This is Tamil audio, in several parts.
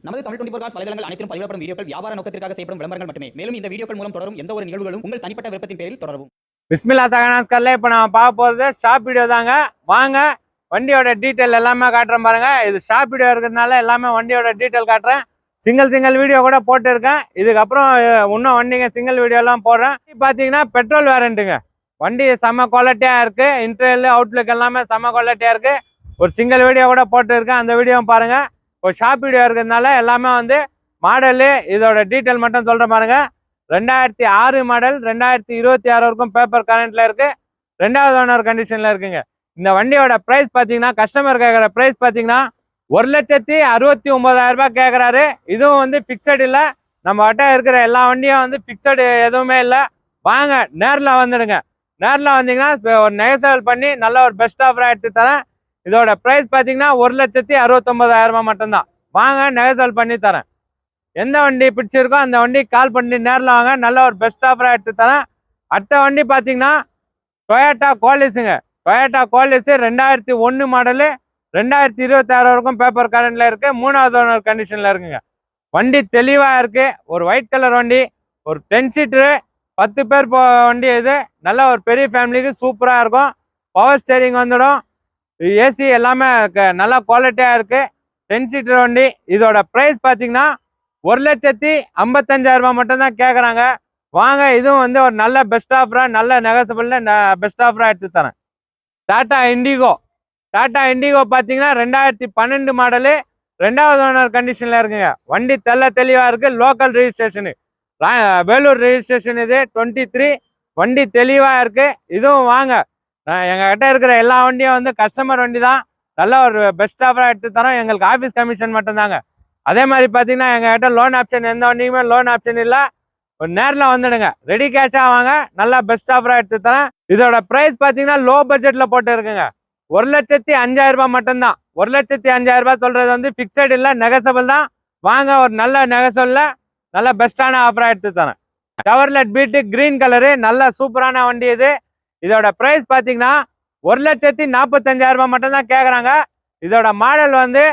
நமது தமிழ் 24 காஸ் வலைதளங்கள் அனைத்தும் பதிவிடப்படும் வீடியோக்கள் வியாபார நோக்கத்திற்காக செய்யப்படும் விளம்பரங்கள் மட்டுமே. மேலும் இந்த வீடியோக்கள் மூலம் தொடரும் எந்த ஒரு நிகழ்வுகளும் உங்கள் தனிப்பட்ட விருப்பத்தின் பேரில் தொடரவும். பிஸ்மில்லா தகனாஸ்கர்ல இப்போ நான் பார்க்க போகிறது ஷாப் வீடியோ தாங்க. வாங்க வண்டியோட டீட்டெயில் எல்லாமே காட்டுறேன் பாருங்க. இது ஷாப் வீடியோ இருக்கிறதுனால எல்லாமே வண்டியோட டீட்டெயில் காட்டுறேன். சிங்கிள் வீடியோ கூட போட்டுருக்கேன். இதுக்கப்புறம் இன்னும் வண்டிங்க சிங்கிள் வீடியோலாம் போடுறேன். பார்த்தீங்கன்னா பெட்ரோல் வேரண்ட்டுங்க. வண்டி செம்ம குவாலிட்டியாக இருக்குது. இன்டர்வியூ அவுட்லுக் எல்லாமே செம்ம குவாலிட்டியாக இருக்குது. ஒரு சிங்கிள் வீடியோ கூட போட்டுருக்கேன். அந்த வீடியோவும் பாருங்கள். ஒரு ஷாப் வீடியோ இருக்கிறதுனால எல்லாமே வந்து மாடலு இதோட டீட்டெயில் மட்டும் சொல்கிற பாருங்க. 2006 மாடல் 2026 வரைக்கும் பேப்பர் கரண்ட்ல இருக்கு. 2வது ஓனர் கண்டிஷன்ல இருக்குங்க. இந்த வண்டியோட பிரைஸ் பார்த்தீங்கன்னா கஸ்டமர் கேட்குற பிரைஸ் பார்த்தீங்கன்னா 1,69,000 ரூபாய் கேட்குறாரு. இதுவும் வந்து பிக்சட் இல்லை. நம்ம கிட்ட இருக்கிற எல்லா வண்டியும் வந்து பிக்சடு எதுவுமே இல்லை. வாங்க நேரில் வந்துடுங்க. நேரில் வந்தீங்கன்னா ஒரு நெகோசியேட் பண்ணி நல்ல ஒரு பெஸ்ட் ஆஃபராக எடுத்து தரேன். இதோட ப்ரைஸ் பார்த்தீங்கன்னா 1,69,000 ரூபாய் மட்டும்தான். வாங்க நெகோசியேட் பண்ணி தரேன். எந்த வண்டி பிடிச்சிருக்கோ அந்த வண்டி கால் பண்ணி நேரில் வாங்க. நல்ல ஒரு பெஸ்ட் ஆஃபராக எடுத்து தரேன். அடுத்த வண்டி பார்த்தீங்கன்னா டொயோட்டா கோலிஸுங்க. டொயோட்டா கோலிஸு 2001 மாடலு 2026 வரைக்கும் பேப்பர் கரண்டில் இருக்குது. 3வது ஓனர் கண்டிஷனில் இருக்குங்க. வண்டி தெளிவாக இருக்குது. ஒரு ஒயிட் கலர் வண்டி, ஒரு 10 சீட்ரு, 10 பேர் வண்டி. இது நல்ல ஒரு பெரிய ஃபேமிலிக்கு சூப்பராக இருக்கும். பவர் ஸ்டேரிங் வந்துடும். ஏசி எல்லாமே நல்லா குவாலிட்டியாக இருக்குது. 10 சீட்டர் வண்டி. இதோட ப்ரைஸ் பார்த்தீங்கன்னா 1,55,000 ரூபாய் மட்டும்தான் கேட்குறாங்க. வாங்க இதுவும் வந்து ஒரு நல்ல பெஸ்ட் ஆஃபராக நல்ல நெகோசியபிளில் பெஸ்ட் ஆஃபராக எடுத்து தரேன். டாடா இண்டிகோ. டாடா இண்டிகோ பார்த்தீங்கன்னா 2012 மாடலு 2வது ஓனர் கண்டிஷனில் இருக்குங்க. வண்டி தெளிவாக இருக்குது. Local registration, Vellore registration. இது 23. வண்டி தெளிவாக இருக்குது. இதுவும் வாங்க எங்கள் கிட்ட இருக்கிற எல்லா வண்டியும் வந்து கஸ்டமர் வண்டி தான். நல்ல ஒரு பெஸ்ட் ஆஃபராக எடுத்து தரோம். எங்களுக்கு ஆஃபீஸ் கமிஷன் மட்டும்தாங்க. அதே மாதிரி பார்த்தீங்கன்னா எங்கள் கிட்ட லோன் ஆப்ஷன் எந்த வண்டியுமே லோன் ஆப்ஷன் இல்லை. ஒரு நேரில் வந்துடுங்க. ரெடி கேஷாக வாங்க. நல்லா பெஸ்ட் ஆஃபராக எடுத்து தரேன். இதோட ப்ரைஸ் பார்த்தீங்கன்னா லோ பட்ஜெட்டில் போட்டு இருக்குங்க. 1,05,000 ரூபாய் மட்டும்தான். 1,05,000 ரூபாய் சொல்கிறது வந்து ஃபிக்ஸட் இல்லை, நெகோசியபிள் தான். வாங்க ஒரு நல்ல நெகோசியபிளில் நல்ல பெஸ்ட்டான ஆஃபராக எடுத்து தரேன். டவர்லெட் பீட்டு கிரீன் கலரு நல்ல சூப்பரான வண்டி இது. இதோட ப்ரைஸ் பார்த்தீங்கன்னா 1,45,000 ரூபாய் மட்டும்தான் கேட்குறாங்க. இதோட மாடல் வந்து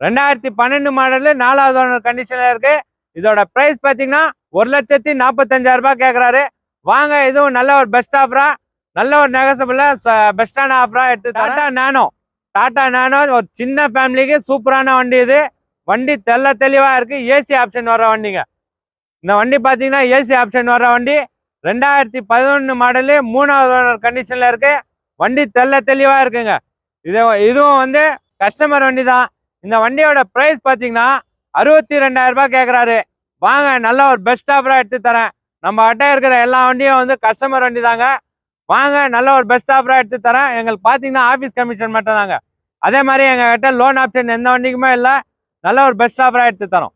2012 மாடலு 4வது ஓனர் கண்டிஷனில் இருக்குது. இதோட ப்ரைஸ் பார்த்தீங்கன்னா 1,45,000 ரூபாய் கேட்குறாரு. வாங்க இதுவும் நல்ல ஒரு பெஸ்ட் ஆஃபராக நல்ல ஒரு நெகோசியபிளில் பெஸ்ட்டான ஆஃபராக எடுத்து டாடா நானோ ஒரு சின்ன ஃபேமிலிக்கு சூப்பரான வண்டி இது. வண்டி தெளிவாக இருக்குது. ஏசி ஆப்ஷன் வர வண்டிங்க. இந்த வண்டி பார்த்தீங்கன்னா ஏசி ஆப்ஷன் வர வண்டி. 2011 மாடலு 3வது ஓனர் கண்டிஷனில் இருக்குது. வண்டி தெளிவாக இருக்குங்க. இதுவும் வந்து கஸ்டமர் வண்டி தான். இந்த வண்டியோட ப்ரைஸ் பார்த்தீங்கன்னா 62,000 ரூபாய் கேட்குறாரு. வாங்க நல்ல ஒரு பெஸ்ட் ஆஃபராக எடுத்து தரேன். நம்ம கிட்ட இருக்கிற எல்லா வண்டியும் வந்து கஸ்டமர் வண்டி தாங்க. வாங்க நல்ல ஒரு பெஸ்ட் ஆஃபராக எடுத்து தரேன். எங்களுக்கு பார்த்தீங்கன்னா ஆஃபீஸ் கமிஷன் மட்டும் தாங்க. அதே மாதிரி எங்கள் கிட்ட லோன் ஆப்ஷன் எந்த வண்டிக்குமே இல்லை. நல்ல ஒரு பெஸ்ட் ஆஃபராக எடுத்து தரோம்.